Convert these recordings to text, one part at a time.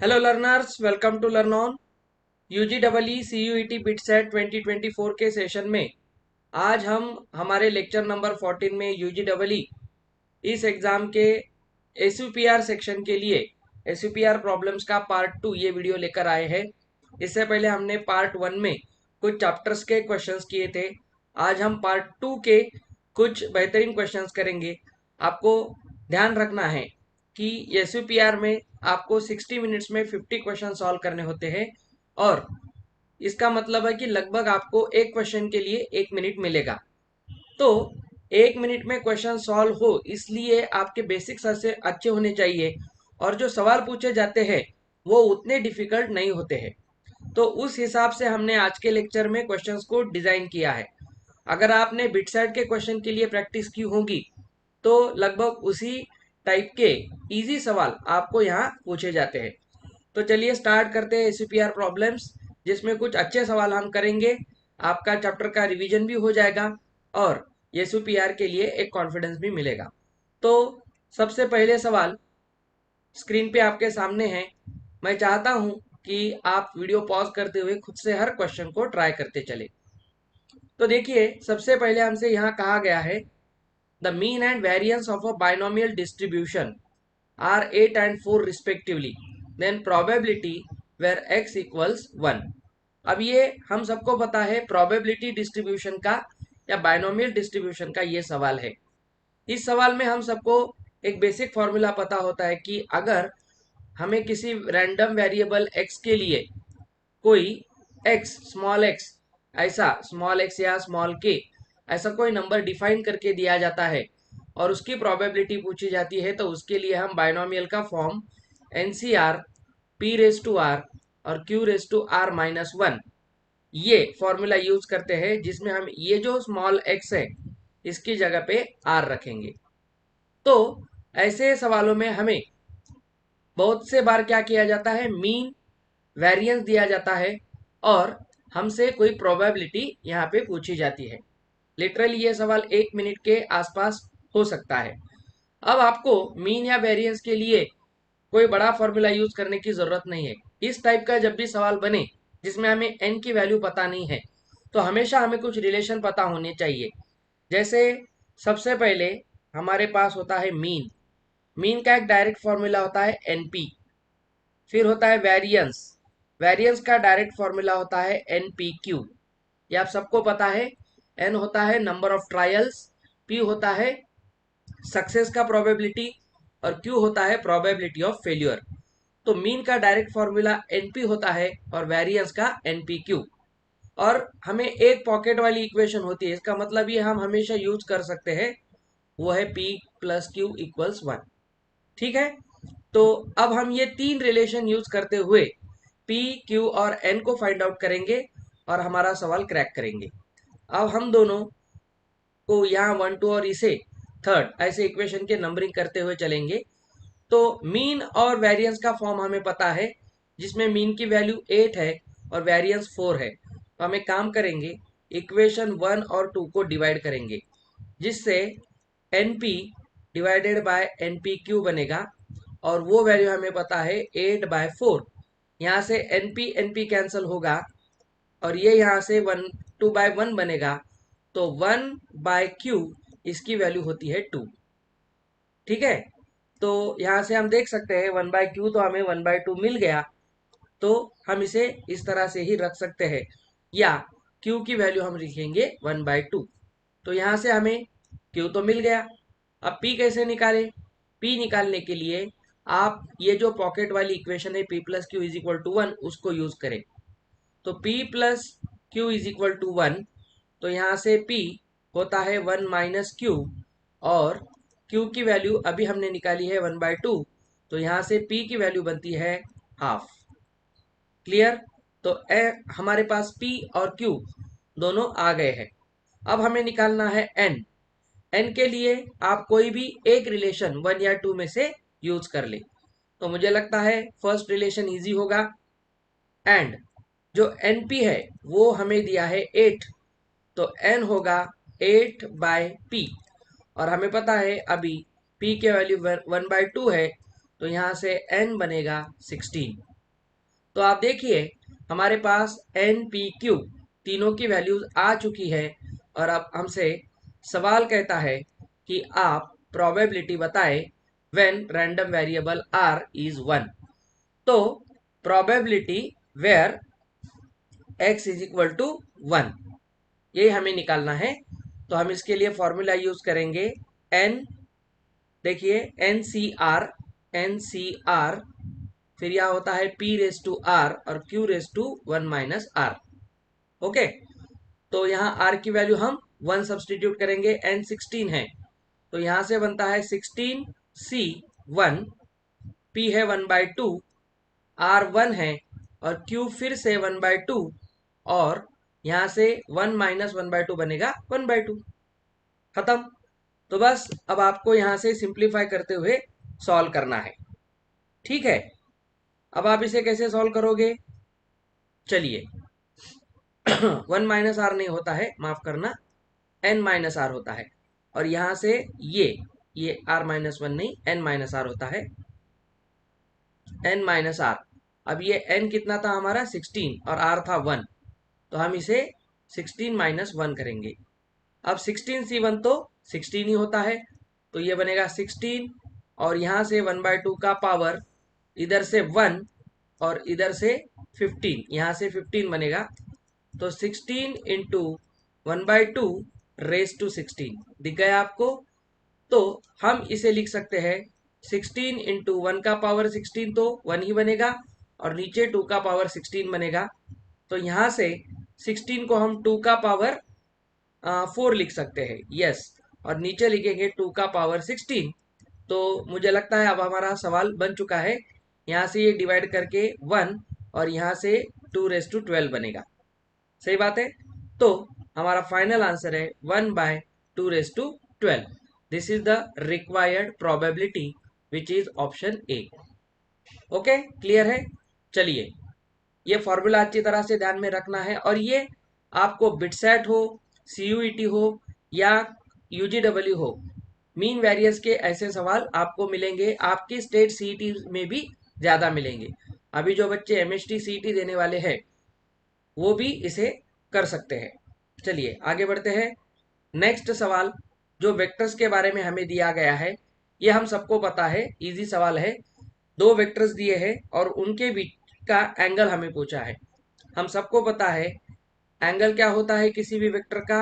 Hello learners, welcome to learn on UG double E C U E T BITSAT 2024 के session में आज हम हमारे lecture number 14 में यूजी डबल ई इस एग्ज़ाम के S U P R section के लिए S U P R problems का पार्ट 2 ये वीडियो लेकर आए हैं। इससे पहले हमने पार्ट 1 में कुछ चैप्टर्स के क्वेश्चंस किए थे। आज हम पार्ट 2 के कुछ बेहतरीन क्वेश्चंस करेंगे। आपको ध्यान रखना है कि एस यू पी आर में आपको 60 मिनट्स में 50 क्वेश्चन सॉल्व करने होते हैं और इसका मतलब है कि लगभग आपको एक क्वेश्चन के लिए 1 मिनट मिलेगा। तो 1 मिनट में क्वेश्चन सॉल्व हो इसलिए आपके बेसिक्स अच्छे होने चाहिए और जो सवाल पूछे जाते हैं वो उतने डिफिकल्ट नहीं होते हैं। तो उस हिसाब से हमने आज के लेक्चर में क्वेश्चंस को डिजाइन किया है। अगर आपने बिटसेट के क्वेश्चन के लिए प्रैक्टिस की होगी तो लगभग उसी टाइप के इजी सवाल आपको यहाँ पूछे जाते हैं। तो चलिए स्टार्ट करते हैं एसयूपीआर प्रॉब्लम्स, जिसमें कुछ अच्छे सवाल हम करेंगे। आपका चैप्टर का रिवीजन भी हो जाएगा और एसयूपीआर के लिए एक कॉन्फिडेंस भी मिलेगा। तो सबसे पहले सवाल स्क्रीन पे आपके सामने है। मैं चाहता हूं कि आप वीडियो पॉज करते हुए खुद से हर क्वेश्चन को ट्राई करते चले। तो देखिए, सबसे पहले हमसे यहाँ कहा गया है the mean and variance of a binomial distribution are 8 and 4 respectively, then probability where x equals 1। अब ये हम सबको पता है probability distribution का या binomial distribution का ये सवाल है। इस सवाल में हम सबको एक बेसिक फॉर्मूला पता होता है कि अगर हमें किसी रैंडम वेरिएबल x के लिए कोई x स्मॉल x ऐसा स्मॉल x या स्मॉल k ऐसा कोई नंबर डिफाइन करके दिया जाता है और उसकी प्रोबेबिलिटी पूछी जाती है, तो उसके लिए हम बाइनोमियल का form NCR P raise to R और Q raise to R minus one ये फॉर्मूला यूज करते हैं, जिसमें हम ये जो स्मॉल x है इसकी जगह पे r रखेंगे। तो ऐसे सवालों में हमें बहुत से बार क्या किया जाता है, मीन वेरिएंस दिया जाता है और हमसे कोई प्रोबेबिलिटी यहाँ पे पूछी जाती है। लिटरली ये सवाल 1 मिनट के आसपास हो सकता है। अब आपको मीन या वेरिएंस के लिए कोई बड़ा फॉर्मूला यूज करने की जरूरत नहीं है। इस टाइप का जब भी सवाल बने जिसमें हमें एन की वैल्यू पता नहीं है तो हमेशा हमें कुछ रिलेशन पता होने चाहिए। जैसे सबसे पहले हमारे पास होता है मीन। मीन का एक डायरेक्ट फॉर्मूला होता है एनपी। फिर होता है वेरिएंस। वेरिएंस का डायरेक्ट फॉर्मूला होता है एनपीक्यू। ये आप सबको पता है। एन होता है नंबर ऑफ ट्रायल्स, पी होता है सक्सेस का प्रोबेबिलिटी और क्यू होता है प्रोबेबिलिटी ऑफ फेल्यूर। तो मीन का डायरेक्ट फॉर्मूला एनपी होता है और वेरिएंस का एनपीक्यू। और हमें एक पॉकेट वाली इक्वेशन होती है, इसका मतलब ये हम हमेशा यूज कर सकते हैं, वो है P plus Q equals one. ठीक है। तो अब हम ये तीन रिलेशन यूज करते हुए पी क्यू और एन को फाइंड आउट करेंगे और हमारा सवाल क्रैक करेंगे। अब हम दोनों को यहाँ 1 2 और इसे थर्ड ऐसे इक्वेशन के नंबरिंग करते हुए चलेंगे। तो मीन और वेरिएंस का फॉर्म हमें पता है, जिसमें मीन की वैल्यू 8 है और वेरिएंस 4 है। तो हम एक काम करेंगे, इक्वेशन 1 और 2 को डिवाइड करेंगे, जिससे एनपी डिवाइडेड बाय एनपीक्यू बनेगा और वो वैल्यू हमें पता है 8/4। यहाँ से एनपी एनपी कैंसिल होगा और ये यहाँ से 2/1 बनेगा। तो 1/क्यू इसकी वैल्यू होती है 2। ठीक है। तो यहाँ से हम देख सकते हैं 1/क्यू तो हमें 1/2 मिल गया। तो हम इसे इस तरह से ही रख सकते हैं या क्यू की वैल्यू हम लिखेंगे 1/2। तो यहाँ से हमें क्यू तो मिल गया। अब पी कैसे निकालें? पी निकालने के लिए आप ये जो पॉकेट वाली इक्वेशन है P plus Q is equal to 1 उसको यूज करें। तो P plus Q is equal to 1। तो यहाँ से P होता है 1 माइनस क्यू और Q की वैल्यू अभी हमने निकाली है 1/2। तो यहाँ से P की वैल्यू बनती है हाफ। क्लियर? तो हमारे पास P और Q दोनों आ गए हैं। अब हमें निकालना है N। N के लिए आप कोई भी एक रिलेशन 1 या 2 में से यूज कर ले। तो मुझे लगता है फर्स्ट रिलेशन इजी होगा। एंड जो NP है वो हमें दिया है 8। तो N होगा 8/P और हमें पता है अभी P के वैल्यू 1/2 है। तो यहाँ से N बनेगा 16। तो आप देखिए हमारे पास एन पी क्यू तीनों की वैल्यूज आ चुकी है और अब हमसे सवाल कहता है कि आप प्रोबेबिलिटी बताएं when random variable R is 1। तो probability where x is equal to 1 ये हमें निकालना है। तो हम इसके लिए फॉर्मूला यूज करेंगे n, देखिए एन सी आर फिर यह होता है p रेस टू r और q raise to 1 minus r। Okay, तो यहाँ r की वैल्यू हम 1 सब्सटीट्यूट करेंगे, n 16 है तो यहाँ से बनता है 16 c 1, p है 1/2, r 1 है और q फिर से 1/2 और यहाँ से 1 माइनस 1/2 बनेगा 1/2। खत्म। तो बस अब आपको यहाँ से सिंप्लीफाई करते हुए सॉल्व करना है। ठीक है, अब आप इसे कैसे सॉल्व करोगे? चलिए 1 माइनस आर नहीं होता है, माफ करना, n माइनस आर होता है और यहाँ से ये r माइनस 1 नहीं n माइनस आर होता है, n माइनस आर। अब ये n कितना था हमारा 16 और r था 1, तो हम इसे 16 माइनस 1 करेंगे। अब 16c1 तो 16 ही होता है तो ये बनेगा 16 और यहाँ से 1/2 का पावर इधर से 1 और इधर से 15, यहाँ से 15 बनेगा तो 16 इंटू 1/2 रेस टू 16 दिख गया आपको। तो हम इसे लिख सकते हैं 16 इंटू 1 का पावर 16 तो 1 ही बनेगा और नीचे 2 का पावर 16 बनेगा। तो यहाँ से 16 को हम 2 का पावर 4 लिख सकते हैं, यस, और नीचे लिखेंगे 2 का पावर 16। तो मुझे लगता है अब हमारा सवाल बन चुका है। यहाँ से ये डिवाइड करके 1 और यहाँ से 2 रेस टू 12 बनेगा। सही बात है। तो हमारा फाइनल आंसर है 1/2 raise to 12। This is the required probability which is option A. Okay, clear है? चलिए, ये फॉर्मूला अच्छी तरह से ध्यान में रखना है और ये आपको बिटसेट हो, सीयूईटी हो या यूजीडब्ल्यू हो, मीन वेरियंस के ऐसे सवाल आपको मिलेंगे, आपकी स्टेट सीईटी में भी ज्यादा मिलेंगे। अभी जो बच्चे एमएसटी सीईटी देने वाले हैं वो भी इसे कर सकते हैं। चलिए आगे बढ़ते हैं। नेक्स्ट सवाल जो वेक्टर्स के बारे में हमें दिया गया है, ये हम सबको पता है, इजी सवाल है। दो वेक्टर्स दिए हैं और उनके बीच का एंगल हमें पूछा है। हम सबको पता है एंगल क्या होता है किसी भी वेक्टर का,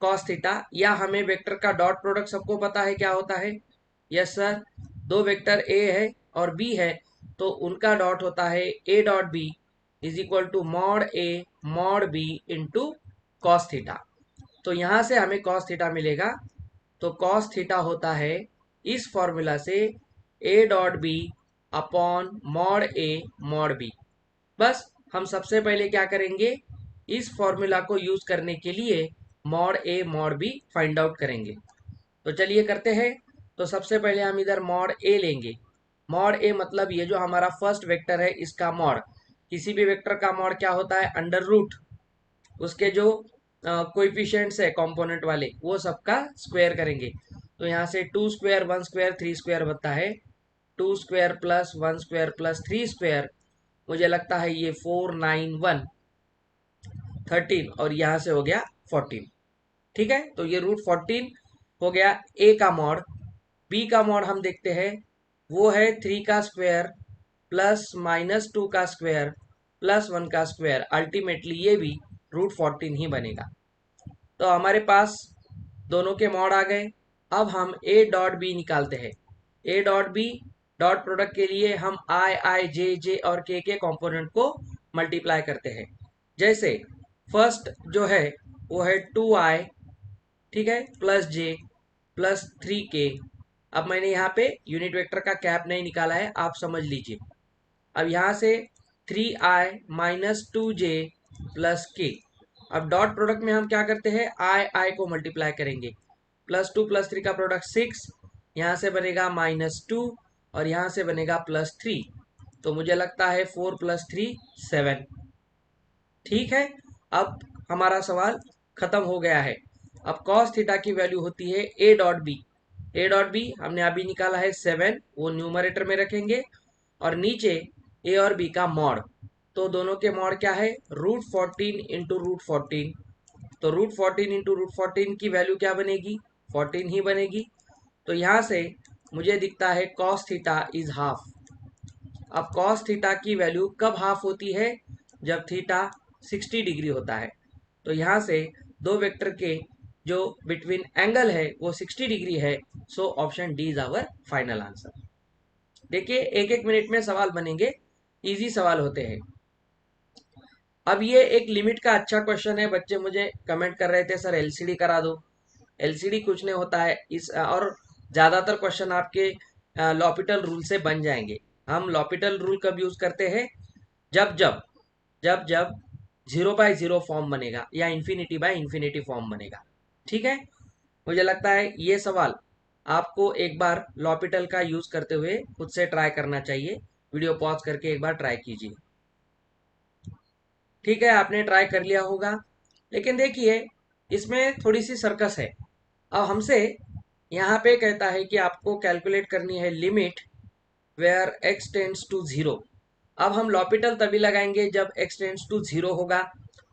कॉस थीटा, या हमें वेक्टर का डॉट प्रोडक्ट सबको पता है क्या होता है। यस सर, दो वेक्टर ए है और बी है तो उनका डॉट होता है A dot B is equal to mod A mod B into cos theta. तो यहां से हमें कॉस थीटा मिलेगा, तो कॉस थीटा होता है इस फॉर्मूला से A dot B upon mod A mod B. बस हम सबसे पहले क्या करेंगे, इस फॉर्मूला को यूज करने के लिए mod A mod B find out करेंगे। तो चलिए करते हैं। तो सबसे पहले हम इधर मॉड ए लेंगे। मॉड ए मतलब ये जो हमारा फर्स्ट वेक्टर है इसका मॉड, किसी भी वेक्टर का मॉड क्या होता है, अंडर रूट उसके जो कोएफिशिएंट्स है कंपोनेंट वाले वो सबका स्क्वायर करेंगे। तो यहाँ से 2 स्क्वायर 1 स्क्वायर 3 स्क्वायर बनता है, 2 square plus 1 square plus 3 square, मुझे लगता है ये 4 9 1 13 और यहाँ से हो गया 14। ठीक है, तो ये रूट 14 हो गया ए का मॉड। बी का मॉड हम देखते हैं, वो है 3 का स्क्वायर प्लस माइनस 2 का स्क्वायर प्लस 1 का स्क्वायर, अल्टीमेटली ये भी रूट 14 ही बनेगा। तो हमारे पास दोनों के मॉड आ गए। अब हम ए डॉट बी निकालते हैं। A dot B dot product के लिए हम आई जे जे और के कंपोनेंट को मल्टीप्लाई करते हैं। जैसे फर्स्ट जो है वो है 2i, ठीक है, प्लस जे प्लस 3k। अब मैंने यहाँ पे यूनिट वेक्टर का कैप नहीं निकाला है, आप समझ लीजिए। अब यहाँ से 3i minus 2j plus k। अब डॉट प्रोडक्ट में हम क्या करते हैं, आई को मल्टीप्लाई करेंगे। प्लस 2 प्लस 3 का प्रोडक्ट 6, यहाँ से बनेगा -2 और यहाँ से बनेगा +3। तो मुझे लगता है 4 + 3 7। ठीक है, अब हमारा सवाल खत्म हो गया है। अब कॉस थीटा की वैल्यू होती है A dot B. A dot B हमने अभी निकाला है 7, वो न्यूमरेटर में रखेंगे और नीचे ए और बी का मॉड। तो दोनों के मॉड क्या है, √14 इंटू √14। तो √14 इंटू √14 की वैल्यू क्या बनेगी, 14 ही बनेगी। तो यहाँ से मुझे दिखता है cos थीटा इज हाफ। अब cos थीटा की वैल्यू कब हाफ होती है, जब थीटा 60 डिग्री होता है। तो यहाँ से दो वेक्टर के जो बिटवीन एंगल है वो 60 डिग्री है। So option D is our final answer. देखिए एक एक मिनट में सवाल बनेंगे, इजी सवाल होते हैं। अब ये एक लिमिट का अच्छा क्वेश्चन है। बच्चे मुझे कमेंट कर रहे थे सर एलसीडी करा दो। एलसीडी कुछ नहीं होता है इस, और ज्यादातर क्वेश्चन आपके लॉपिटल रूल से बन जाएंगे। हम लॉपिटल रूल कब यूज करते हैं, जब जब जब जब 0/0 फॉर्म बनेगा या इंफिनिटी फॉर्म बनेगा। ठीक है, मुझे लगता है ये सवाल आपको एक बार लॉपिटल का यूज करते हुए खुद से ट्राई करना चाहिए। वीडियो पॉज करके एक बार ट्राई कीजिए। ठीक है, आपने ट्राई कर लिया होगा। लेकिन देखिए इसमें थोड़ी सी सर्कस है। अब हमसे यहाँ पे कहता है कि आपको कैलकुलेट करनी है limit where x tends to 0। अब हम लॉपिटल तभी लगाएंगे जब x टेंड्स टू 0 होगा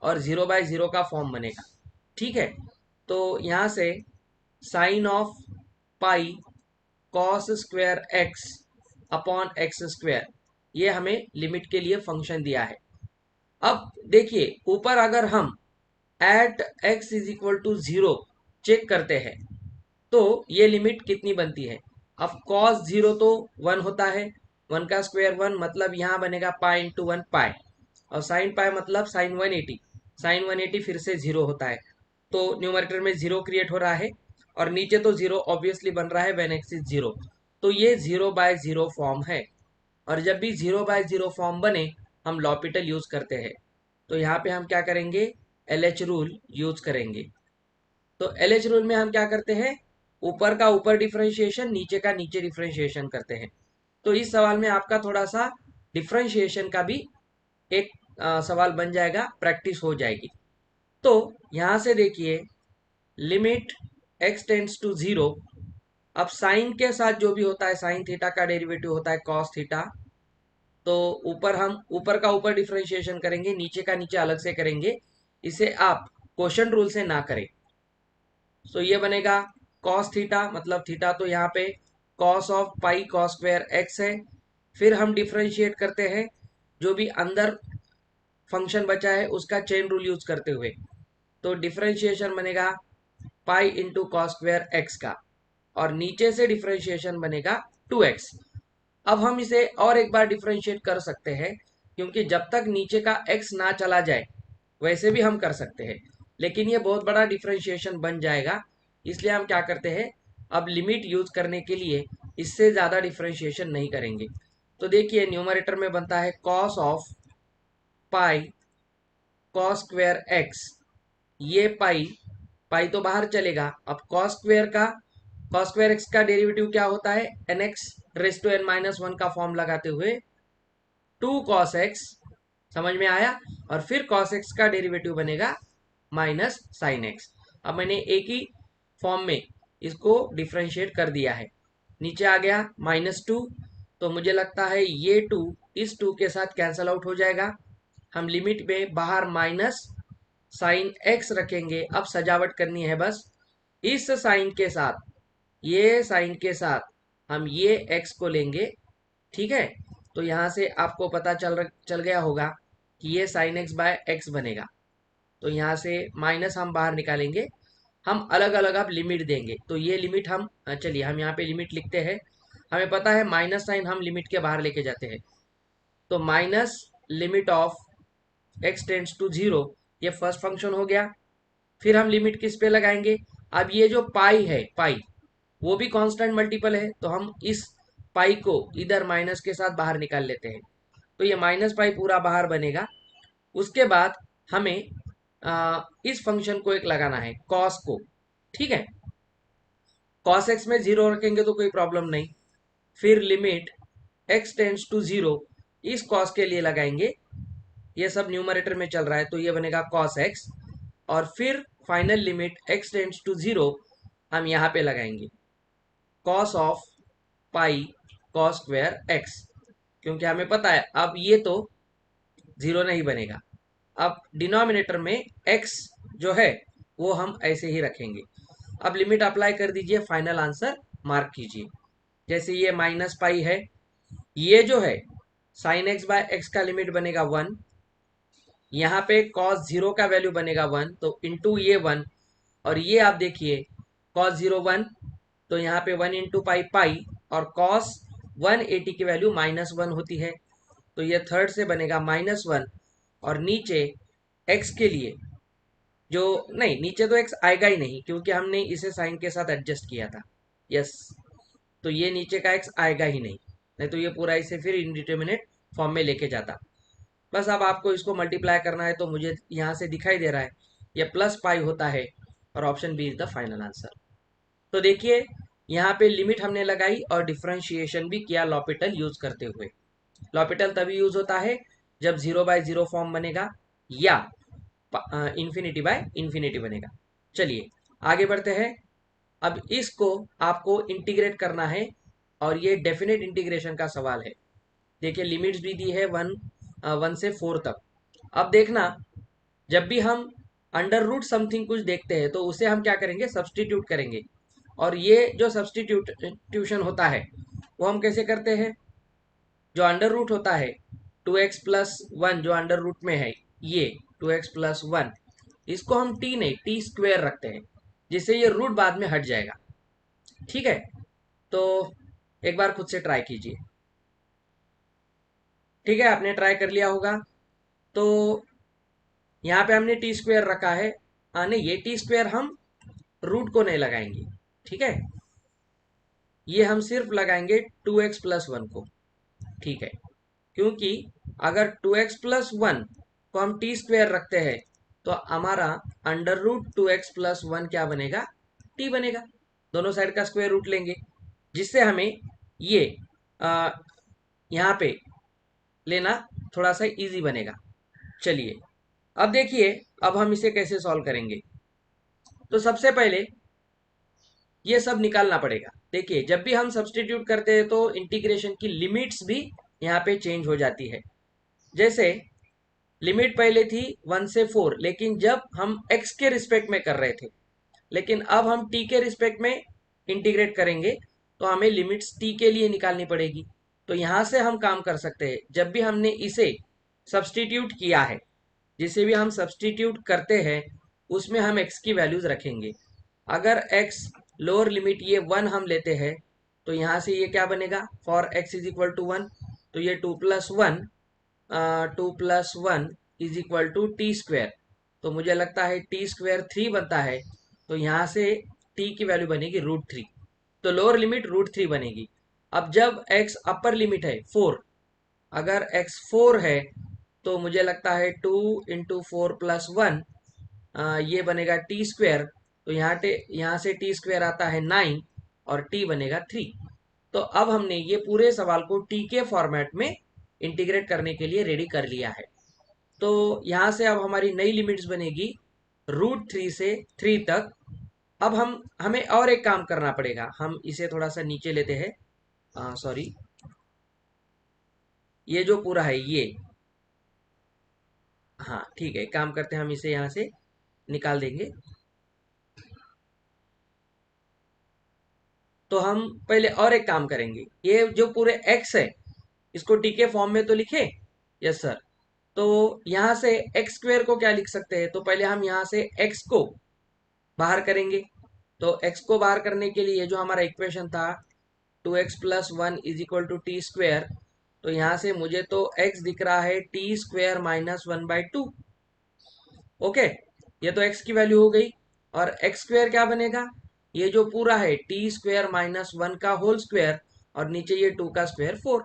और 0/0 का फॉर्म बनेगा। ठीक है, तो यहाँ से sine of pi cos square x upon x square, ये हमें लिमिट के लिए फंक्शन दिया है। अब देखिए ऊपर अगर हम at x is equal to 0 check करते हैं तो ये लिमिट कितनी बनती है। अब cos 0 तो 1 होता है, 1 का स्क्वायर 1, मतलब यहाँ बनेगा पाई इंटू 1 पाई, और साइन पाई मतलब साइन 180, साइन 180 फिर से 0 होता है। तो न्यूमरेटर में 0 क्रिएट हो रहा है और नीचे तो 0 ऑब्वियसली बन रहा है व्हेन x इज 0। तो ये 0/0 फॉर्म है। और जब भी 0/0 फॉर्म बने हम लॉपिटल यूज करते हैं। तो यहाँ पे हम क्या करेंगे, LH रूल यूज करेंगे। तो LH रूल में हम क्या करते हैं, ऊपर का ऊपर डिफरेंशिएशन, नीचे का नीचे डिफरेंशिएशन करते हैं। तो इस सवाल में आपका थोड़ा सा डिफरेंशिएशन का भी एक सवाल बन जाएगा, प्रैक्टिस हो जाएगी। तो यहाँ से देखिए लिमिट x टेंड्स टू 0। अब साइन के साथ जो भी होता है, साइन थीटा का डेरिवेटिव होता है कॉस थीटा। तो ऊपर हम ऊपर का ऊपर डिफरेंशिएशन करेंगे, नीचे का नीचे अलग से करेंगे। इसे आप क्वोशंट रूल से ना करें। तो ये बनेगा cos थीटा, मतलब थीटा तो यहाँ पे cos of pi cos square x है। फिर हम डिफरेंशिएट करते हैं जो भी अंदर फंक्शन बचा है उसका चेन रूल यूज करते हुए। तो डिफरेंशिएशन बनेगा pi into cos square x का, और नीचे से डिफरेंशिएशन बनेगा 2x। अब हम इसे और एक बार डिफरेंशिएट कर सकते हैं, क्योंकि जब तक नीचे का x ना चला जाए वैसे भी हम कर सकते हैं, लेकिन ये बहुत बड़ा डिफरेंशिएशन बन जाएगा। इसलिए हम क्या करते हैं, अब लिमिट यूज करने के लिए इससे ज़्यादा डिफरेंशिएशन नहीं करेंगे। तो देखिए न्यूमरेटर में बनता है cos of pi cos square x. ये पाई पाई तो बाहर चलेगा। अब कॉस स्क्वायर एक्स का डेरिवेटिव क्या होता है, N x raise to n minus 1 का फॉर्म लगाते हुए 2 कॉस एक्स, समझ में आया। और फिर कॉस एक्स का डेरिवेटिव बनेगा माइनस साइन एक्स। अब मैंने एक ही फॉर्म में इसको डिफ्रेंशिएट कर दिया है। नीचे आ गया -2, तो मुझे लगता है ये 2 इस 2 के साथ कैंसल आउट हो जाएगा। हम लिमिट में बाहर माइनस साइन एक्स रखेंगे। अब सजावट करनी है बस, इस साइन के साथ, ये साइन के साथ हम ये एक्स को लेंगे। ठीक है, तो यहाँ से आपको पता चल गया होगा कि ये साइन एक्स बाय एक्स बनेगा। तो यहाँ से माइनस हम बाहर निकालेंगे, हम अलग अलग अब लिमिट देंगे। तो ये लिमिट हम चलिए हम यहाँ पे लिमिट लिखते हैं। हमें पता है माइनस साइन हम लिमिट के बाहर लेके जाते हैं। तो minus limit of x tends to 0, ये फर्स्ट फंक्शन हो गया। फिर हम लिमिट किस पे लगाएंगे, अब ये जो पाई है, पाई वो भी कांस्टेंट मल्टीपल है, तो हम इस पाई को इधर माइनस के साथ बाहर निकाल लेते हैं। तो ये माइनस पाई पूरा बाहर बनेगा। उसके बाद हमें इस फंक्शन को एक लगाना है कॉस को। ठीक है, कॉस एक्स में 0 रखेंगे तो कोई प्रॉब्लम नहीं। फिर लिमिट x टेंड्स टू 0 इस कॉस के लिए लगाएंगे। ये सब न्यूमरेटर में चल रहा है तो ये बनेगा कॉस एक्स। और फिर final limit x tends to 0 हम यहाँ पे लगाएंगे cos of pi cos square x, क्योंकि हमें पता है अब ये तो जीरो नहीं बनेगा। अब डिनोमिनेटर में x जो है वो हम ऐसे ही रखेंगे। अब लिमिट अप्लाई कर दीजिए, फाइनल आंसर मार्क कीजिए। जैसे ये माइनस पाई है, ये जो है साइन एक्स बाय एक्स का लिमिट बनेगा 1, यहाँ पे कॉस जीरो का वैल्यू बनेगा 1, तो इंटू ये 1, और ये आप देखिए कॉस जीरो 1, तो यहाँ पे 1 इंटू पाई पाई, और कॉस 180 की वैल्यू -1 होती है, तो ये थर्ड से बनेगा -1। और नीचे x के लिए जो, नहीं नीचे तो x आएगा ही नहीं क्योंकि हमने इसे साइन के साथ एडजस्ट किया था। यस, तो ये नीचे का x आएगा ही नहीं, नहीं तो ये पूरा इसे फिर इनडिटर्मिनेट फॉर्म में लेके जाता। बस अब आपको इसको मल्टीप्लाई करना है, तो मुझे यहाँ से दिखाई दे रहा है ये प्लस पाई होता है, और option B is the final answer. तो देखिए यहाँ पे लिमिट हमने लगाई और डिफरेंशिएशन भी किया लॉपिटल यूज करते हुए। लॉपिटल तभी यूज होता है जब 0/0 फॉर्म बनेगा या इंफिनिटी बाय इंफिनिटी बनेगा। चलिए आगे बढ़ते हैं। अब इसको आपको इंटीग्रेट करना है, और ये डेफिनेट इंटीग्रेशन का सवाल है। देखिए लिमिट्स भी दी है 1 से 4 तक। अब देखना, जब भी हम अंडर रूट समथिंग कुछ देखते हैं तो उसे हम क्या करेंगे, सब्सटीट्यूट करेंगे। और ये जो सब्सटीट्यूशन होता है वो हम कैसे करते हैं, जो अंडर रूट होता है 2x+1 जो अंडर रूट में है, ये 2x+1, इसको हम टी नहीं टी स्क्वेयर रखते हैं, जिससे ये रूट बाद में हट जाएगा। ठीक है, तो एक बार खुद से ट्राई कीजिए। ठीक है, आपने ट्राई कर लिया होगा। तो यहाँ पे हमने टी स्क्वेयर रखा है, नहीं ये टी स्क्वेयर हम रूट को नहीं लगाएंगे। ठीक है, ये हम सिर्फ लगाएंगे 2x+1 को। ठीक है, क्योंकि अगर 2x+1 को हम टी स्क्वेयर रखते हैं तो हमारा अंडर रूट 2x+1 क्या बनेगा, टी बनेगा। दोनों साइड का स्क्वायर रूट लेंगे, जिससे हमें ये यहाँ पे लेना थोड़ा सा इजी बनेगा। चलिए अब देखिए, अब हम इसे कैसे सॉल्व करेंगे। तो सबसे पहले ये सब निकालना पड़ेगा। देखिए जब भी हम सब्सटीट्यूट करते हैं तो इंटीग्रेशन की लिमिट्स भी यहाँ पे चेंज हो जाती है। जैसे लिमिट पहले थी 1 से 4, लेकिन जब हम x के रिस्पेक्ट में कर रहे थे, लेकिन अब हम t के रिस्पेक्ट में इंटीग्रेट करेंगे, तो हमें लिमिट्स t के लिए निकालनी पड़ेगी। तो यहाँ से हम काम कर सकते हैं, जब भी हमने इसे सब्सटीट्यूट किया है, जिसे भी हम सब्सटीट्यूट करते हैं उसमें हम x की वैल्यूज रखेंगे। अगर x लोअर लिमिट ये 1 हम लेते हैं, तो यहाँ से ये क्या बनेगा, for x is equal to 1, तो ये 2+1 is equal to T square, तो मुझे लगता है टी स्क्वेयर 3 बनता है, तो यहाँ से t की वैल्यू बनेगी √3, तो लोअर लिमिट √3 बनेगी। अब जब x अपर लिमिट है 4, अगर x 4 है तो मुझे लगता है 2 इंटू 4+1 ये बनेगा टी स्क्वेयर, तो यहाँ से टी स्क्वेयर आता है 9 और t बनेगा 3। तो अब हमने ये पूरे सवाल को t के फॉर्मेट में इंटीग्रेट करने के लिए रेडी कर लिया है। तो यहाँ से अब हमारी नई लिमिट्स बनेगी √3 से 3 तक। अब हमें और एक काम करना पड़ेगा, हम इसे थोड़ा सा नीचे लेते हैं, सॉरी, ये जो पूरा है ये, हाँ ठीक है, काम करते हैं, हम इसे यहाँ से निकाल देंगे। तो हम पहले और एक काम करेंगे, ये जो पूरे x है इसको t के फॉर्म में तो लिखे। यस सर, तो यहाँ से एक्स स्क्वेयर को क्या लिख सकते हैं, तो पहले हम यहाँ से x को बाहर करेंगे। तो x को बाहर करने के लिए जो हमारा इक्वेशन था 2x+1 is equal to T square, तो यहाँ से मुझे तो x दिख रहा है t² -1/2। ओके, ये तो x की वैल्यू हो गई, और x² क्या बनेगा, ये जो पूरा है t² -1 का होल स्क्वायर, और नीचे ये 2 का स्क्वायर 4।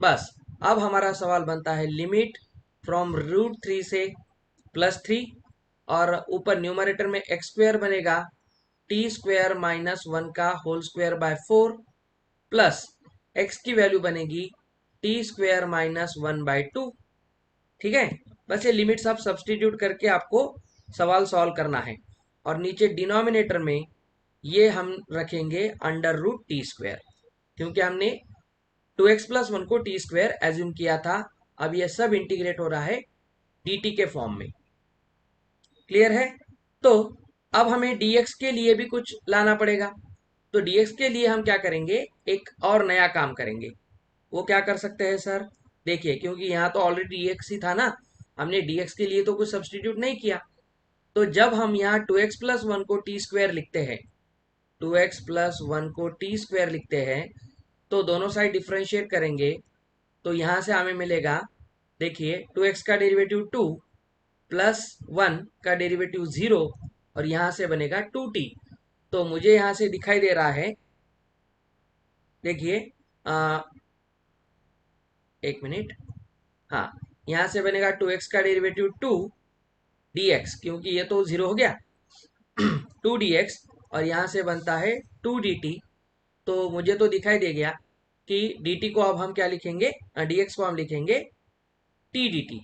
बस अब हमारा सवाल बनता है लिमिट फ्रॉम √3 से +3, और ऊपर न्यूमरेटर में x² बनेगा t² -1 का whole square by 4, plus x की वैल्यू बनेगी t² -1/2। ठीक है, बस ये लिमिट्स आप सब्सटीट्यूट करके आपको सवाल सॉल्व करना है। और नीचे डिनोमिनेटर में ये हम रखेंगे √t², क्योंकि हमने 2x+1 को t² एज्यूम किया था अब ये सब इंटीग्रेट हो रहा है dt के फॉर्म में। क्लियर है? तो अब हमें dx के लिए भी कुछ लाना पड़ेगा। तो dx के लिए हम क्या करेंगे, एक और नया काम करेंगे। वो क्या कर सकते हैं सर? देखिए, क्योंकि यहाँ तो ऑलरेडी dx ही था ना, हमने dx के लिए तो कुछ सब्स्टिट्यूट नहीं किया। तो जब हम यहाँ 2x प्लस वन को टी स्क्वायर लिखते हैं, 2x प्लस वन को टी स्क्वायर लिखते हैं, तो दोनों साइड डिफ्रेंशिएट करेंगे तो यहाँ से हमें मिलेगा, देखिए 2x का डेरिवेटिव 2 प्लस 1 का डेरिवेटिव 0 और यहाँ से बनेगा 2t। तो मुझे यहाँ से दिखाई दे रहा है, देखिए एक मिनट, हाँ, यहाँ से बनेगा 2x का डेरिवेटिव 2 dx, क्योंकि ये तो 0 हो गया 2 dx, और यहाँ से बनता है 2 dt। तो मुझे तो दिखाई दे गया कि dt को अब हम क्या लिखेंगे, dx को हम लिखेंगे t dt।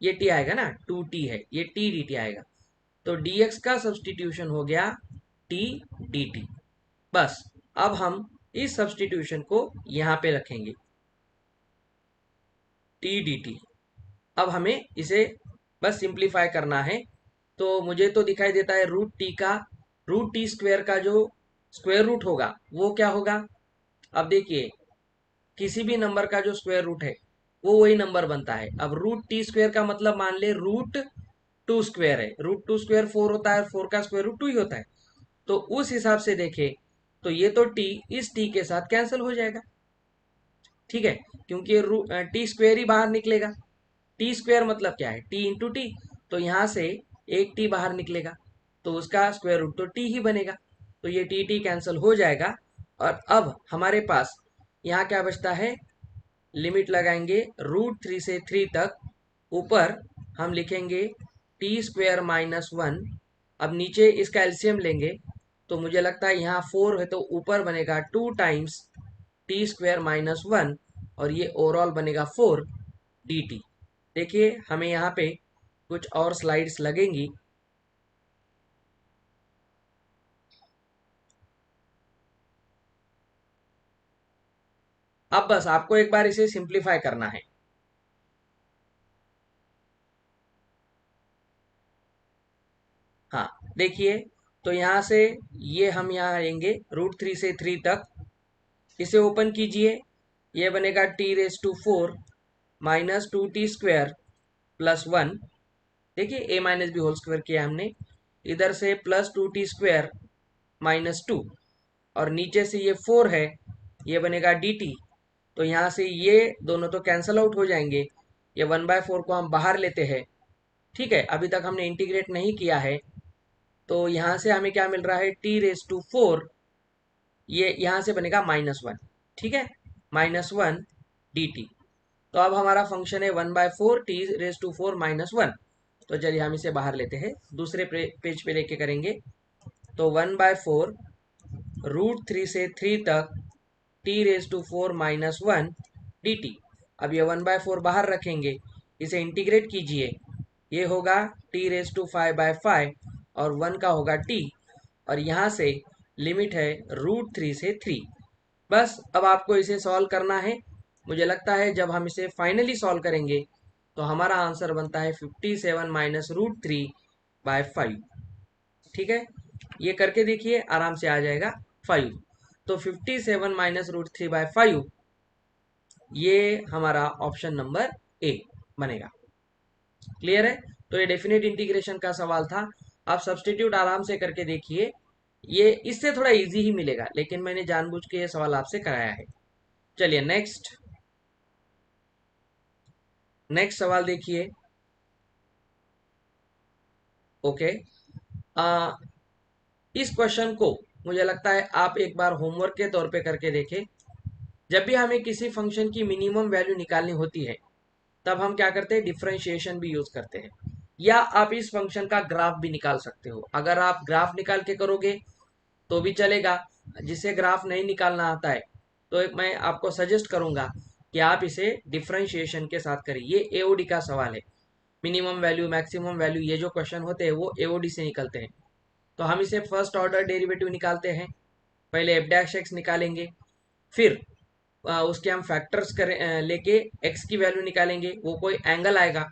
ये t आएगा ना, 2t है, ये t dt आएगा। तो dx का सब्सटीट्यूशन हो गया t dt। बस अब हम इस सब्सटीट्यूशन को यहाँ पे रखेंगे t dt। अब हमें इसे बस सिंप्लीफाई करना है। तो मुझे तो दिखाई देता है रूट टी का, रूट टी स्क्वायर का जो स्क्वायर रूट होगा वो क्या होगा। अब देखिए, किसी भी नंबर का जो स्क्वायर रूट है वो वही नंबर बनता है। अब रूट टी स्क्वायर का मतलब मान ले रूट टू स्क्वायर है, रूट टू स्क्वायर 4 होता है, 4 का स्क्वायर रूट 2 ही होता है। तो उस हिसाब से देखें तो ये तो टी इस टी के साथ कैंसिल हो जाएगा, ठीक है, क्योंकि टी स्क्वायर ही बाहर निकलेगा। टी स्क्वायर मतलब क्या है, टी इंटू टी। तो यहाँ से एक टी बाहर निकलेगा तो उसका स्क्वायर रूट तो टी ही बनेगा। तो ये टी टी कैंसिल हो जाएगा। और अब हमारे पास यहाँ क्या बचता है, लिमिट लगाएंगे रूट 3 से 3 तक, ऊपर हम लिखेंगे टी स्क्वायर माइनस 1। अब नीचे इसका एलसीएम लेंगे तो मुझे लगता है यहाँ 4 है तो ऊपर बनेगा 2 टाइम्स टी स्क्वायर माइनस 1 और ये ओवरऑल बनेगा 4 डी टी। देखिए, हमें यहाँ पे कुछ और स्लाइड्स लगेंगी। अब बस आपको एक बार इसे सिंप्लीफाई करना है। हाँ, देखिए, तो यहाँ से ये हम यहाँ आएंगे रूट 3 से 3 तक, इसे ओपन कीजिए, ये बनेगा T raise to 4 minus 2t square plus 1। देखिए, a minus B whole square किया हमने, इधर से प्लस 2t स्क्वायर माइनस 2, और नीचे से ये 4 है, ये बनेगा dt। तो यहाँ से ये दोनों तो कैंसल आउट हो जाएंगे, ये 1/4 को हम बाहर लेते हैं, ठीक है। अभी तक हमने इंटीग्रेट नहीं किया है, तो यहाँ से हमें क्या मिल रहा है, टी रेस टू 4, ये यहाँ से बनेगा -1, ठीक है, -1 dt। तो अब हमारा फंक्शन है 1/4 टी रेस टू 4 -1। तो चलिए हम इसे बाहर लेते हैं, दूसरे पेज पे लेके करेंगे। तो 1/4 रूट 3 से 3 तक टी रेस टू 4 -1 dt। अब ये 1/4 बाहर रखेंगे, इसे इंटीग्रेट कीजिए, ये होगा टी रेस टू 5/5 और 1 का होगा t, और यहाँ से लिमिट है रूट 3 से 3। बस अब आपको इसे सॉल्व करना है। मुझे लगता है जब हम इसे फाइनली सॉल्व करेंगे तो हमारा आंसर बनता है 57 माइनस रूट 3/5, ठीक है। ये करके देखिए, आराम से आ जाएगा 5। तो 57 माइनस रूट 3/5, ये हमारा ऑप्शन नंबर ए बनेगा। क्लियर है? तो ये डेफिनेट इंटीग्रेशन का सवाल था। आप सब्सटीट्यूट आराम से करके देखिए, ये इससे थोड़ा इजी ही मिलेगा, लेकिन मैंने जानबूझ के ये सवाल आपसे कराया है। चलिए नेक्स्ट नेक्स्ट सवाल देखिए। ओके, इस क्वेश्चन को मुझे लगता है आप एक बार होमवर्क के तौर पे करके देखें। जब भी हमें किसी फंक्शन की मिनिमम वैल्यू निकालनी होती है तब हम क्या करते हैं, डिफरेंशिएशन भी यूज करते हैं, या आप इस फंक्शन का ग्राफ भी निकाल सकते हो। अगर आप ग्राफ निकाल के करोगे तो भी चलेगा, जिसे ग्राफ नहीं निकालना आता है तो एक मैं आपको सजेस्ट करूंगा कि आप इसे डिफरेंशिएशन के साथ करिए। ये एओडी का सवाल है, मिनिमम वैल्यू मैक्सिमम वैल्यू, ये जो क्वेश्चन होते हैं वो एओडी से निकलते हैं। तो हम इसे फर्स्ट ऑर्डर डेरिवेटिव निकालते हैं, पहले एफ डैश एक्स निकालेंगे, फिर उसके हम फैक्टर्स करें लेके x की वैल्यू निकालेंगे, वो कोई एंगल आएगा,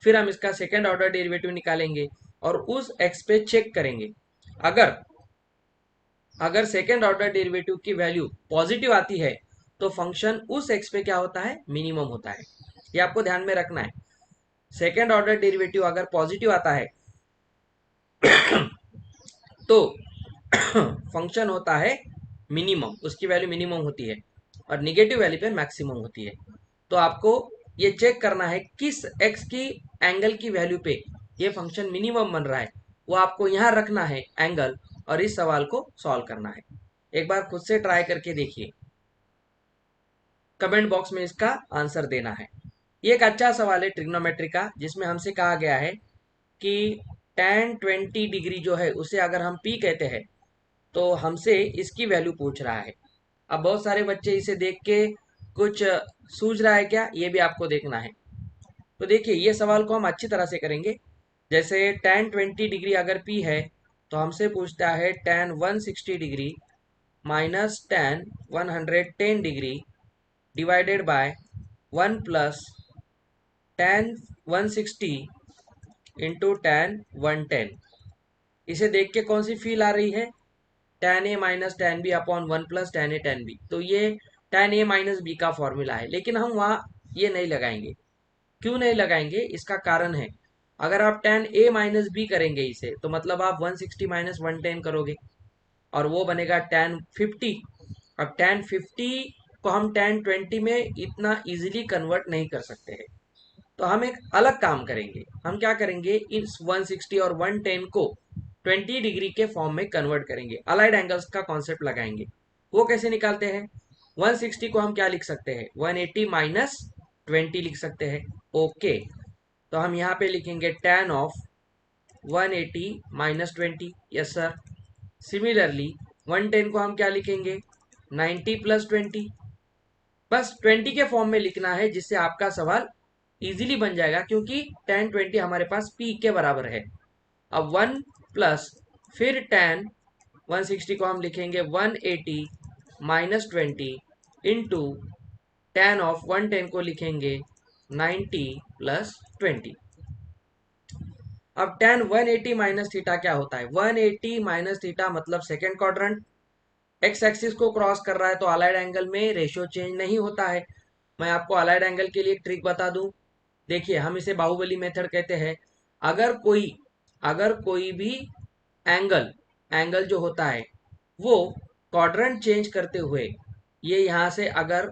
फिर हम इसका सेकेंड ऑर्डर डेरिवेटिव निकालेंगे और उस x पे चेक करेंगे। अगर अगर सेकेंड ऑर्डर डेरिवेटिव की वैल्यू पॉजिटिव आती है तो फंक्शन उस x पे क्या होता है, मिनिमम होता है। ये आपको ध्यान में रखना है। सेकेंड ऑर्डर डेरिवेटिव अगर पॉजिटिव आता है तो फंक्शन होता है मिनिमम, उसकी वैल्यू मिनिमम होती है, और निगेटिव वैल्यू पे मैक्सिमम होती है। तो आपको ये चेक करना है किस x की एंगल की वैल्यू पे ये फंक्शन मिनिमम बन रहा है, वो आपको यहाँ रखना है एंगल, और इस सवाल को सॉल्व करना है। एक बार खुद से ट्राई करके देखिए, कमेंट बॉक्स में इसका आंसर देना है। ये एक अच्छा सवाल है ट्रिग्नोमेट्री का, जिसमें हमसे कहा गया है कि tan 20 डिग्री जो है उसे अगर हम p कहते हैं तो हमसे इसकी वैल्यू पूछ रहा है। अब बहुत सारे बच्चे इसे देख के कुछ सूझ रहा है क्या, ये भी आपको देखना है। तो देखिए, ये सवाल को हम अच्छी तरह से करेंगे। जैसे tan 20 डिग्री अगर p है तो हमसे पूछता है tan 160 degree minus tan 110 degree divided by 1 plus tan 160 into tan 110। इसे देख के कौन सी फील आ रही है, tan a minus tan b upon 1 plus tan a tan b। तो ये tan a माइनस b का फॉर्मूला है, लेकिन हम वहाँ ये नहीं लगाएंगे। क्यों नहीं लगाएंगे, इसका कारण है। अगर आप tan a माइनस b करेंगे इसे, तो मतलब आप 160 माइनस 110 करोगे, और वो बनेगा tan 50। अब tan 50 को हम tan 20 में इतना इजीली कन्वर्ट नहीं कर सकते हैं। तो हम एक अलग काम करेंगे। हम क्या करेंगे, इस 160 और 110 को 20 डिग्री के फॉर्म में कन्वर्ट करेंगे, अलाइड एंगल्स का कॉन्सेप्ट लगाएंगे। वो कैसे निकालते हैं, 160 को हम क्या लिख सकते हैं, 180 माइनस 20 लिख सकते हैं। ओके, तो हम यहाँ पे लिखेंगे tan of 180 minus 20। Yes sir. Similarly 110 को हम क्या लिखेंगे, 90 प्लस 20। बस 20 के फॉर्म में लिखना है, जिससे आपका सवाल इजीली बन जाएगा, क्योंकि tan 20 हमारे पास p के बराबर है। अब 1 प्लस फिर tan 160 को हम लिखेंगे 180 माइनस 20 इंटू tan ऑफ 110 को लिखेंगे 90 प्लस 20। अब tan 180 माइनस थीटा क्या होता है, 180 माइनस थीटा मतलब सेकेंड क्वाड्रेंट, एक्स एक्सिस को क्रॉस कर रहा है, तो अलाइड एंगल में रेशियो चेंज नहीं होता है। मैं आपको अलाइड एंगल के लिए एक ट्रिक बता दूं। देखिए, हम इसे बाहुबली मेथड कहते हैं। अगर कोई भी एंगल एंगल जो होता है वो क्वाड्रेंट चेंज करते हुए ये यहाँ से अगर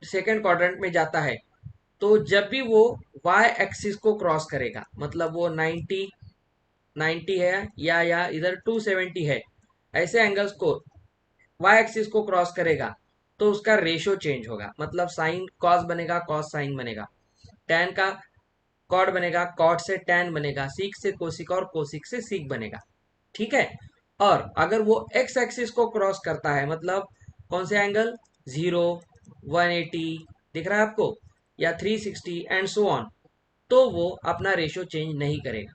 सेकेंड क्वाड्रेंट में जाता है, तो जब भी वो y एक्सिस को क्रॉस करेगा, मतलब वो 90 है या इधर 270 है, ऐसे एंगल्स को y एक्सिस को क्रॉस करेगा, तो उसका रेशियो चेंज होगा। मतलब साइन कॉस बनेगा, कॉस साइन बनेगा, टैन का कॉट बनेगा, कॉट से टैन बनेगा, सीक से कोसिक और कोसिक से सीक बनेगा। ठीक है। और अगर वो एक्स एक्सिस को क्रॉस करता है, मतलब कौन से एंगल, 0, 180 दिख रहा है आपको, या 360 एंड सो ऑन, तो वो अपना रेशियो चेंज नहीं करेगा।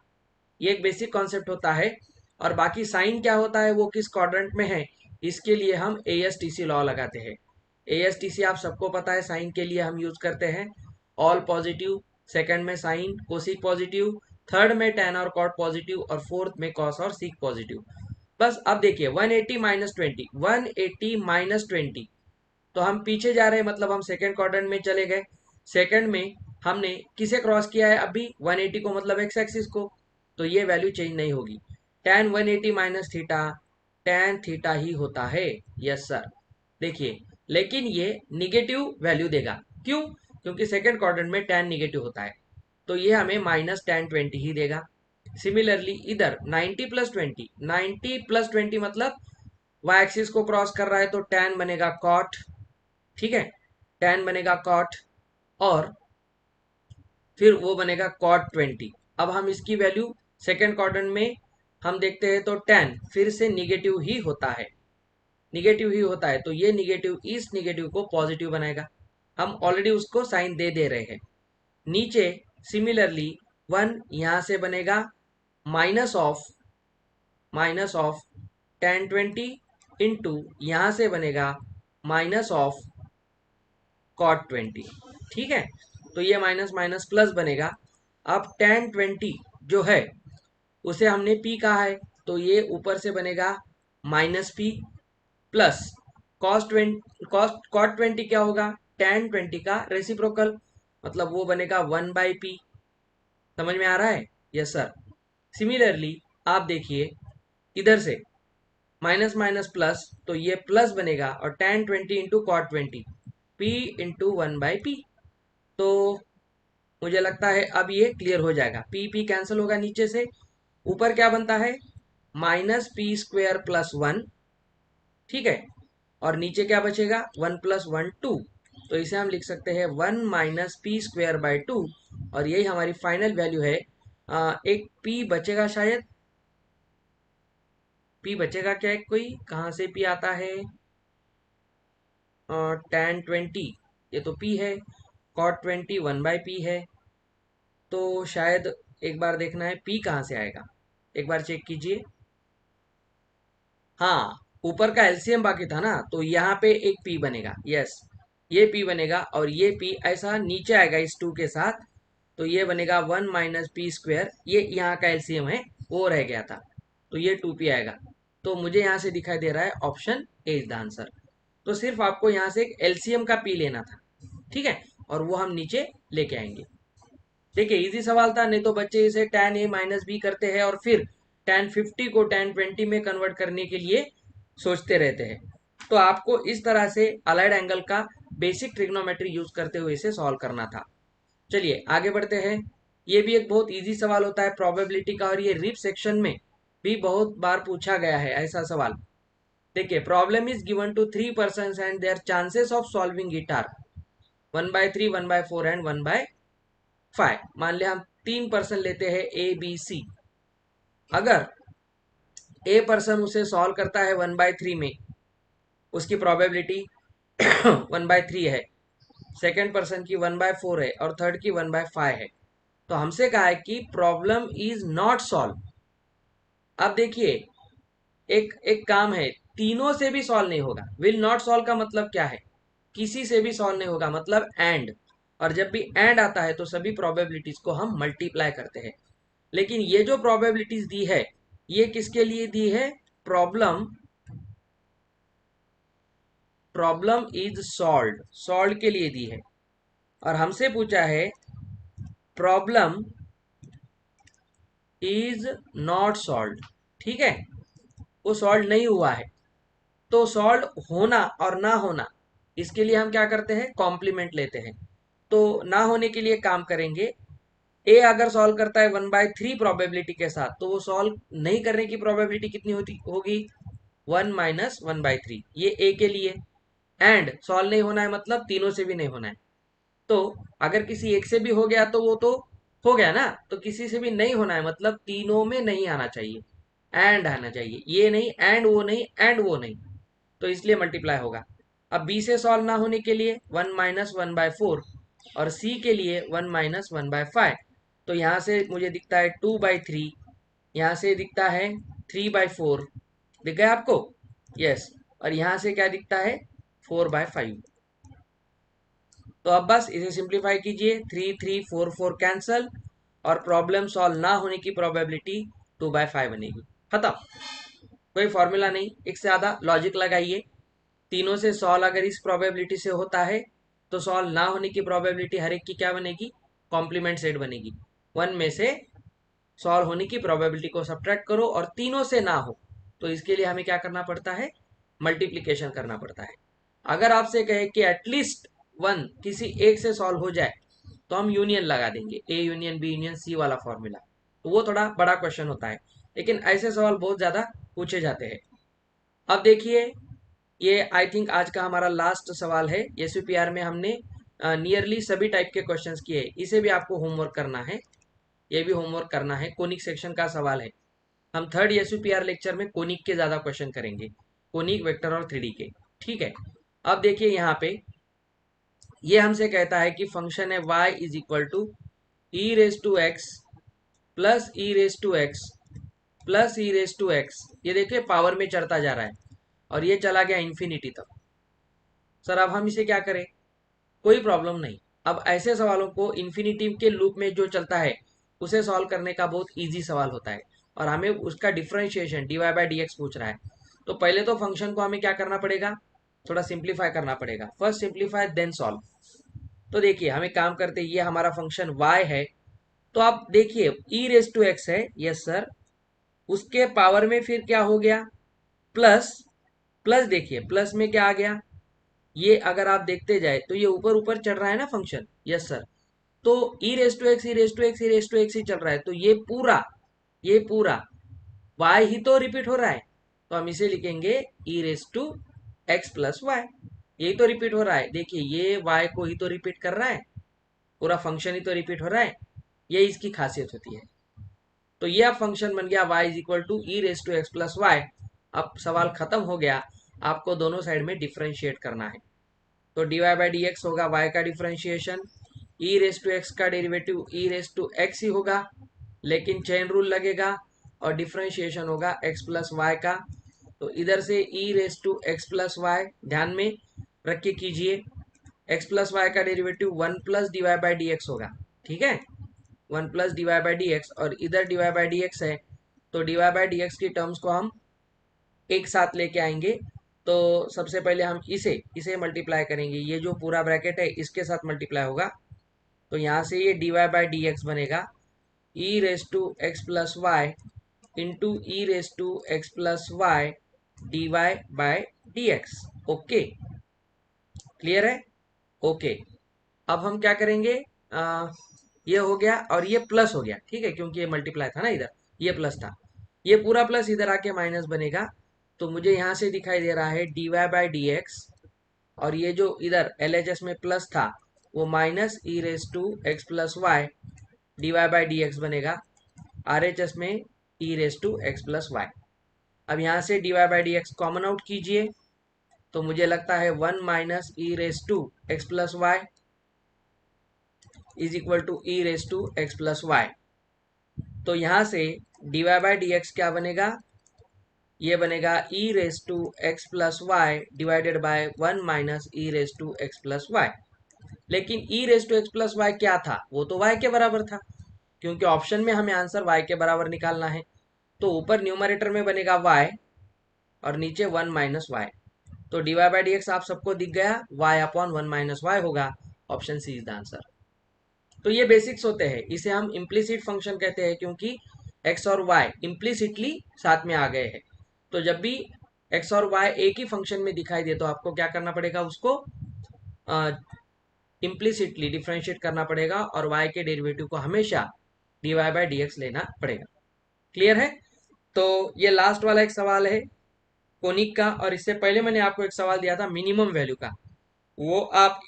ये एक बेसिक कॉन्सेप्ट होता है। और बाकी साइन क्या होता है, वो किस क्वाड्रेंट में है, इसके लिए हम ASTC लॉ लगाते हैं। ASTC आप सबको पता है, साइन के लिए हम यूज करते हैं ऑल पॉजिटिव, सेकंड में साइन कोसिक पॉजिटिव, थर्ड में टैन और कॉट पॉजिटिव, और फोर्थ में कॉस और सीक पॉजिटिव। बस अब देखिए 180 माइनस 20, 180 माइनस 20, तो हम पीछे जा रहे हैं, मतलब हम सेकंड क्वाड्रेंट में चले गए। सेकंड में हमने किसे क्रॉस किया है, अभी 180 को, मतलब एक्स एक्सिस को, तो ये वैल्यू चेंज नहीं होगी। tan 180 minus theta tan theta ही होता है। Yes sir. देखिए, लेकिन ये निगेटिव वैल्यू देगा। क्यों, क्योंकि सेकंड क्वाड्रेंट में tan निगेटिव होता है, तो ये हमें माइनस tan 20 ही देगा। सिमिलरली इधर 90 प्लस 20, 90 प्लस 20 मतलब y एक्सिस को क्रॉस कर रहा है, तो tan बनेगा cot। ठीक है, tan बनेगा cot, और फिर वो बनेगा cot 20। अब हम इसकी वैल्यू सेकेंड क्वाड्रेंट में हम देखते हैं, तो tan फिर से निगेटिव ही होता है, निगेटिव ही होता है, तो ये निगेटिव इस निगेटिव को पॉजिटिव बनाएगा। हम ऑलरेडी उसको साइन दे दे रहे हैं। नीचे सिमिलरली 1 यहां से बनेगा माइनस ऑफ tan 20 इंटू यहां से बनेगा माइनस ऑफ cot 20। ठीक है, तो ये माइनस माइनस प्लस बनेगा। अब tan 20 जो है उसे हमने p कहा है, तो ये ऊपर से बनेगा माइनस p प्लस cot 20 क्या होगा, tan 20 का रेसिप्रोकल, मतलब वो बनेगा 1/p। समझ में आ रहा है? Yes sir. सिमिलरली आप देखिए इधर से माइनस माइनस प्लस, तो ये प्लस बनेगा और tan 20 into cot 20, p into 1/p। तो मुझे लगता है अब ये क्लियर हो जाएगा, p कैंसिल होगा नीचे से, ऊपर क्या बनता है माइनस पी स्क्वेयर प्लस 1। ठीक है, और नीचे क्या बचेगा 1 प्लस 1 2, तो इसे हम लिख सकते हैं 1 माइनस पी स्क्वेयर बाई 2, और यही हमारी फाइनल वैल्यू है। एक p बचेगा शायद, p बचेगा क्या, एक कोई कहाँ से p आता है, tan 20 ये तो p है, cot 20 1/p है, तो शायद एक बार देखना है p कहाँ से आएगा, एक बार चेक कीजिए। हाँ, ऊपर का एलसीएम बाकी था ना, तो यहाँ पे एक p बनेगा, यस ये p बनेगा, और ये p ऐसा नीचे आएगा इस 2 के साथ, तो ये बनेगा 1 माइनस पी स्क्वेयर, ये यहाँ का एलसीएम है वो रह गया था, तो ये 2p आएगा। तो मुझे यहाँ से दिखाई दे रहा है option A is the answer. तो सिर्फ आपको यहाँ से एक एलसीएम का p लेना था, ठीक है, और वो हम नीचे लेके आएंगे। देखिए इजी सवाल था, नहीं तो बच्चे इसे tan a माइनस बी करते हैं और फिर tan 50 को tan 20 में कन्वर्ट करने के लिए सोचते रहते हैं। तो आपको इस तरह से अलाइड एंगल का बेसिक ट्रिग्नोमेट्री यूज करते हुए इसे सॉल्व करना था। चलिए आगे बढ़ते हैं। ये भी एक बहुत इजी सवाल होता है प्रोबेबिलिटी का, और ये रिप सेक्शन में भी बहुत बार पूछा गया है ऐसा सवाल। देखिए problem is given to 3 person and their chances of solving it are 1/3, 1/4 and 1/5। मान लिया हम 3 पर्सन लेते हैं ABC। अगर ए पर्सन उसे सॉल्व करता है 1/3 में, उसकी प्रोबेबिलिटी 1/3 है, सेकेंड पर्सन की 1/4 है, और थर्ड की 1/5 है, तो हमसे कहा है कि प्रॉब्लम इज नॉट सॉल्व। अब देखिए एक एक काम है, तीनों से भी सॉल्व नहीं होगा। विल नॉट सॉल्व का मतलब क्या है, किसी से भी सॉल्व नहीं होगा, मतलब एंड, और जब भी एंड आता है तो सभी प्रोबेबिलिटीज को हम मल्टीप्लाई करते हैं। लेकिन ये जो प्रोबेबिलिटीज दी है ये किसके लिए दी है, problem problem is solve, solve के लिए दी है, और हमसे पूछा है प्रॉब्लम इज नॉट सॉल्व। ठीक है, वो सॉल्व नहीं हुआ है, तो सॉल्व होना और ना होना, इसके लिए हम क्या करते हैं कॉम्प्लीमेंट लेते हैं। तो ना होने के लिए काम करेंगे, ए अगर सॉल्व करता है 1/3 प्रोबेबिलिटी के साथ, तो वो सॉल्व नहीं करने की प्रोबेबिलिटी कितनी होती होगी 1 माइनस 1/3, ये ए के लिए। एंड सॉल्व नहीं होना है मतलब तीनों से भी नहीं होना है, तो अगर किसी एक से भी हो गया तो वो तो हो गया ना, तो किसी से भी नहीं होना है मतलब तीनों में नहीं आना चाहिए, एंड आना चाहिए, ये नहीं एंड वो नहीं एंड वो नहीं, तो इसलिए मल्टीप्लाई होगा। अब बी से सॉल्व ना होने के लिए 1 - 1/4, और सी के लिए 1 - 1/5, तो यहाँ से मुझे दिखता है 2/3, यहाँ से दिखता है 3/4, दिख गया आपको, यस, और यहाँ से क्या दिखता है 4/5। तो अब बस इसे सिंप्लीफाई कीजिए, 3 3 4 4 कैंसल, और प्रॉब्लम सॉल्व ना होने की प्रोबेबिलिटी 2/5 बनेगी। खत्म, कोई फॉर्मूला नहीं, एक से ज़्यादा लॉजिक लगाइए। तीनों से सॉल्व अगर इस प्रोबेबिलिटी से होता है, तो सॉल्व ना होने की प्रोबेबिलिटी हर एक की क्या बनेगी, कॉम्प्लीमेंट सेट बनेगी। 1 में से सॉल्व होने की प्रोबेबिलिटी को सब्ट्रैक्ट करो और तीनों से ना हो, तो इसके लिए हमें क्या करना पड़ता है, मल्टीप्लीकेशन करना पड़ता है। अगर आपसे कहे कि एटलीस्ट 1 किसी एक से सॉल्व हो जाए, तो हम यूनियन लगा देंगे, A union B union C वाला फॉर्मूला, तो वो थोड़ा बड़ा क्वेश्चन होता है, लेकिन ऐसे सवाल बहुत ज़्यादा पूछे जाते हैं। अब देखिए ये आई थिंक आज का हमारा लास्ट सवाल है, एसयूपीआर में हमने नियरली सभी टाइप के क्वेश्चंस किए, इसे भी आपको होमवर्क करना है, ये भी होमवर्क करना है, कोनिक सेक्शन का सवाल है। हम थर्ड एसयूपीआर लेक्चर में कोनिक के ज़्यादा क्वेश्चन करेंगे, कोनिक वेक्टर और 3D के। ठीक है, अब देखिए यहाँ पे ये हमसे कहता है कि फंक्शन है y is equal to E raise to x plus E raise to x plus E raise to x, ये देखिए पावर में चढ़ता जा रहा है और ये चला गया इन्फिनिटी तक। सर अब हम इसे क्या करें, कोई प्रॉब्लम नहीं। अब ऐसे सवालों को इन्फिनिटिव के लूप में जो चलता है उसे सॉल्व करने का बहुत इजी सवाल होता है, और हमें उसका differentiation D Y by D X पूछ रहा है। तो पहले तो फंक्शन को हमें क्या करना पड़ेगा, थोड़ा सिंप्लीफाई करना पड़ेगा। First simplify then solve. तो देखिए हमें काम करते, ये हमारा फंक्शन y है, तो आप देखिए ई रेस टू एक्स है, यस सर, उसके पावर में फिर क्या हो गया, प्लस, प्लस देखिए प्लस में क्या आ गया, ये अगर आप देखते जाए तो ये ऊपर ऊपर चढ़ रहा है ना फंक्शन, यस सर। तो E raise to X, E raise to X, E raise to X ही चल रहा है, तो ये पूरा y ही तो रिपीट हो रहा है, तो हम इसे लिखेंगे E raise to x plus Y. यही तो रिपीट हो रहा है, देखिए ये y को ही तो रिपीट कर रहा है, पूरा फंक्शन ही तो रिपीट हो रहा है, ये इसकी खासियत होती है। तो ये अब फंक्शन बन गया y is equal to E raise to x plus Y. अब सवाल खत्म हो गया, आपको दोनों साइड में डिफ्रेंशिएट करना है। तो D Y by D X होगा y का differentiation, E raise to X का derivative E raise to X ही होगा, लेकिन चेन रूल लगेगा, और डिफ्रेंशिएशन होगा x प्लस वाई का। तो इधर से E raise to x plus Y ध्यान में रख के कीजिए, x प्लस वाई का derivative 1 plus D Y by D X होगा, ठीक है, 1 plus D Y by D X, और इधर D Y by D X है, तो D Y by D X की टर्म्स को हम एक साथ लेके आएंगे। तो सबसे पहले हम इसे इसे मल्टीप्लाई करेंगे, ये जो पूरा ब्रैकेट है इसके साथ मल्टीप्लाई होगा, तो यहाँ से ये D Y by D X बनेगा ई raise to x plus Y into E raise to x plus Y D Y by D X. Okay, clear है, ओके। अब हम क्या करेंगे, ये हो गया और ये प्लस हो गया, ठीक है, क्योंकि ये मल्टीप्लाई था ना इधर, ये प्लस था, ये पूरा प्लस इधर आके माइनस बनेगा। तो मुझे यहाँ से दिखाई दे रहा है D Y by D X, और ये जो इधर एल एच एस में प्लस था वो minus E raise to x plus Y D Y by D X बनेगा, आर एच एस में E raise to x plus Y. अब यहाँ से D Y by D X common out कीजिए, तो मुझे लगता है 1 minus E raise to x plus Y is equal to E raise to x plus y. तो यहाँ से D Y by D x क्या बनेगा, ये बनेगा ई raise to x plus y divided by 1 minus E raise to x plus y. लेकिन e raise to x plus y क्या था, वो तो वाई के बराबर था, क्योंकि ऑप्शन में हमें आंसर वाई के बराबर निकालना है। तो ऊपर न्यूमरेटर में बनेगा वाई और नीचे 1 माइनस वाई। तो D Y by D X आप सबको दिख गया, वाई अपॉन 1 माइनस वाई होगा, option C is the answer. तो ये बेसिक्स होते हैं, इसे हम इम्प्लीसिट फंक्शन कहते हैं, क्योंकि x और y इम्प्लीसिटली साथ में आ गए हैं। तो जब भी x और y एक ही फंक्शन में दिखाई दे तो आपको क्या करना पड़ेगा, उसको इम्प्लीसिटली डिफ्रेंशिएट करना पड़ेगा, और y के डेरिवेटिव को हमेशा D Y by D X लेना पड़ेगा। क्लियर है। तो ये लास्ट वाला एक सवाल है कोनिक का, और इससे पहले मैंने आपको एक सवाल दिया था मिनिमम वैल्यू का, वो आप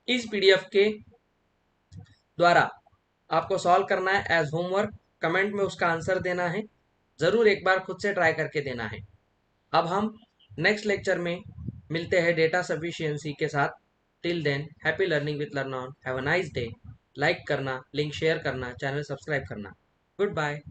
इस पीडीएफ के द्वारा आपको सॉल्व करना है एज होमवर्क, कमेंट में उसका आंसर देना है, ज़रूर एक बार खुद से ट्राई करके देना है। अब हम नेक्स्ट लेक्चर में मिलते हैं डेटा सफिशिएंसी के साथ। Till then happy learning with learn on, have a nice day. Like करना, लिंक शेयर करना, चैनल सब्सक्राइब करना। Good bye.